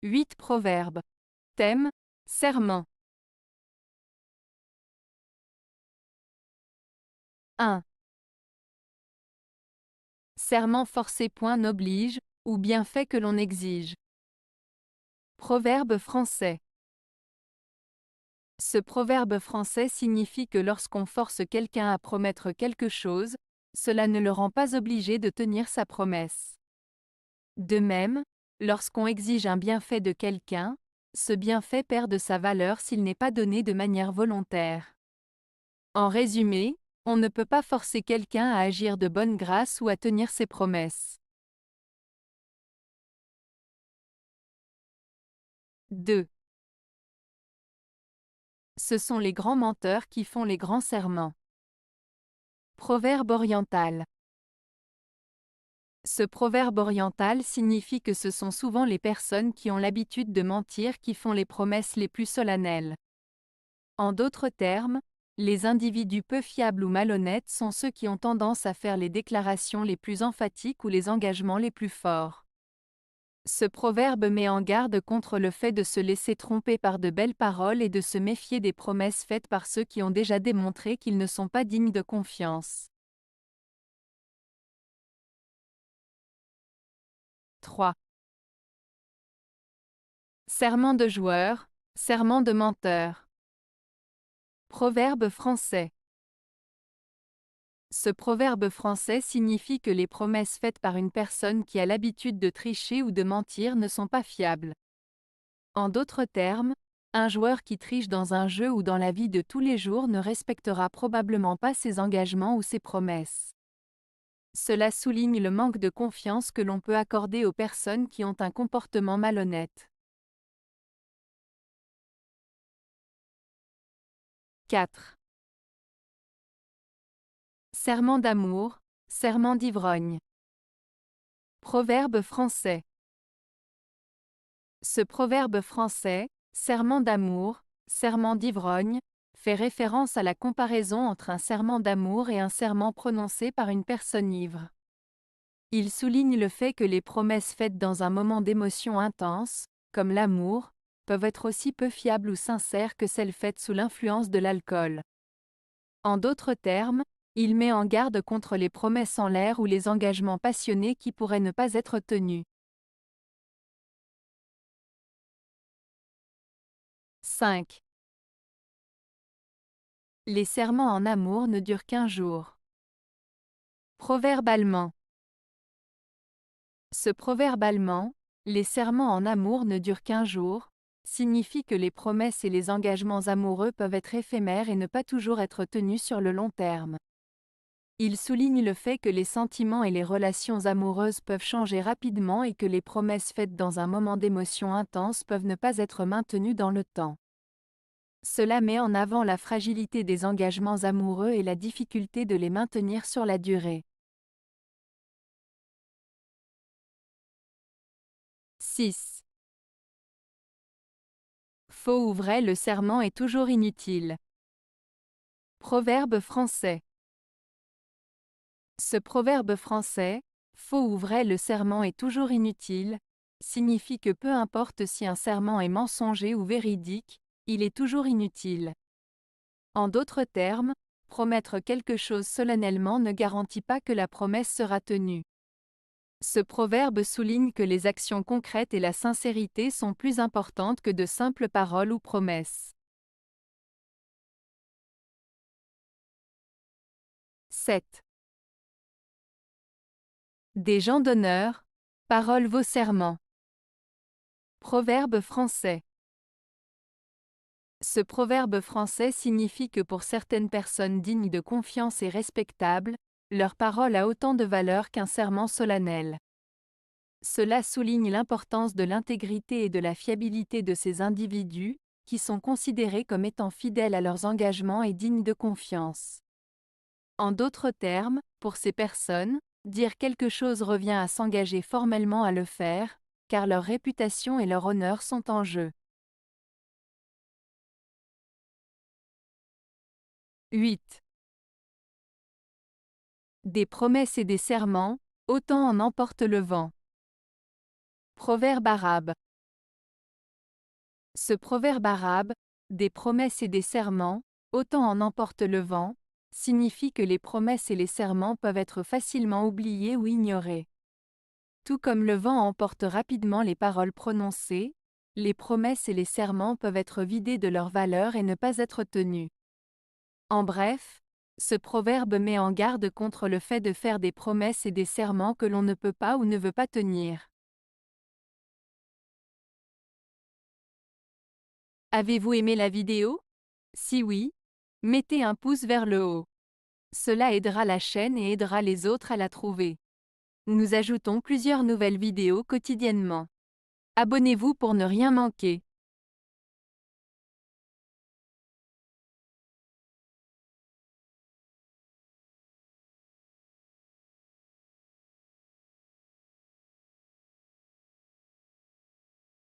8 proverbes. Thème, serment. 1. Serment forcé point n'oblige, ou bienfait que l'on exige. Proverbe français. Ce proverbe français signifie que lorsqu'on force quelqu'un à promettre quelque chose, cela ne le rend pas obligé de tenir sa promesse. De même, lorsqu'on exige un bienfait de quelqu'un, ce bienfait perd de sa valeur s'il n'est pas donné de manière volontaire. En résumé, on ne peut pas forcer quelqu'un à agir de bonne grâce ou à tenir ses promesses. 2. Ce sont les grands menteurs qui font les grands serments. Proverbe oriental. Ce proverbe oriental signifie que ce sont souvent les personnes qui ont l'habitude de mentir qui font les promesses les plus solennelles. En d'autres termes, les individus peu fiables ou malhonnêtes sont ceux qui ont tendance à faire les déclarations les plus emphatiques ou les engagements les plus forts. Ce proverbe met en garde contre le fait de se laisser tromper par de belles paroles et de se méfier des promesses faites par ceux qui ont déjà démontré qu'ils ne sont pas dignes de confiance. 3. Serment de joueur, serment de menteur. Proverbe français. Ce proverbe français signifie que les promesses faites par une personne qui a l'habitude de tricher ou de mentir ne sont pas fiables. En d'autres termes, un joueur qui triche dans un jeu ou dans la vie de tous les jours ne respectera probablement pas ses engagements ou ses promesses. Cela souligne le manque de confiance que l'on peut accorder aux personnes qui ont un comportement malhonnête. 4. Serment d'amour, serment d'ivrogne. Proverbe français. Ce proverbe français, serment d'amour, serment d'ivrogne, fait référence à la comparaison entre un serment d'amour et un serment prononcé par une personne ivre. Il souligne le fait que les promesses faites dans un moment d'émotion intense, comme l'amour, peuvent être aussi peu fiables ou sincères que celles faites sous l'influence de l'alcool. En d'autres termes, il met en garde contre les promesses en l'air ou les engagements passionnés qui pourraient ne pas être tenus. 5. Les serments en amour ne durent qu'un jour. Proverbe allemand. Ce proverbe allemand, les serments en amour ne durent qu'un jour, signifie que les promesses et les engagements amoureux peuvent être éphémères et ne pas toujours être tenus sur le long terme. Il souligne le fait que les sentiments et les relations amoureuses peuvent changer rapidement et que les promesses faites dans un moment d'émotion intense peuvent ne pas être maintenues dans le temps. Cela met en avant la fragilité des engagements amoureux et la difficulté de les maintenir sur la durée. 6. Faux ou vrai, le serment est toujours inutile. Proverbe français. Ce proverbe français, faux ou vrai, le serment est toujours inutile, signifie que peu importe si un serment est mensonger ou véridique, il est toujours inutile. En d'autres termes, promettre quelque chose solennellement ne garantit pas que la promesse sera tenue. Ce proverbe souligne que les actions concrètes et la sincérité sont plus importantes que de simples paroles ou promesses. 7. Des gens d'honneur, parole vaut serment. Proverbe français. Ce proverbe français signifie que pour certaines personnes dignes de confiance et respectables, leur parole a autant de valeur qu'un serment solennel. Cela souligne l'importance de l'intégrité et de la fiabilité de ces individus, qui sont considérés comme étant fidèles à leurs engagements et dignes de confiance. En d'autres termes, pour ces personnes, dire quelque chose revient à s'engager formellement à le faire, car leur réputation et leur honneur sont en jeu. 8. Des promesses et des serments, autant en emporte le vent. Proverbe arabe. Ce proverbe arabe, des promesses et des serments, autant en emporte le vent, signifie que les promesses et les serments peuvent être facilement oubliés ou ignorés. Tout comme le vent emporte rapidement les paroles prononcées, les promesses et les serments peuvent être vidés de leur valeur et ne pas être tenus. En bref, ce proverbe met en garde contre le fait de faire des promesses et des serments que l'on ne peut pas ou ne veut pas tenir. Avez-vous aimé la vidéo? Si oui, mettez un pouce vers le haut. Cela aidera la chaîne et aidera les autres à la trouver. Nous ajoutons plusieurs nouvelles vidéos quotidiennement. Abonnez-vous pour ne rien manquer.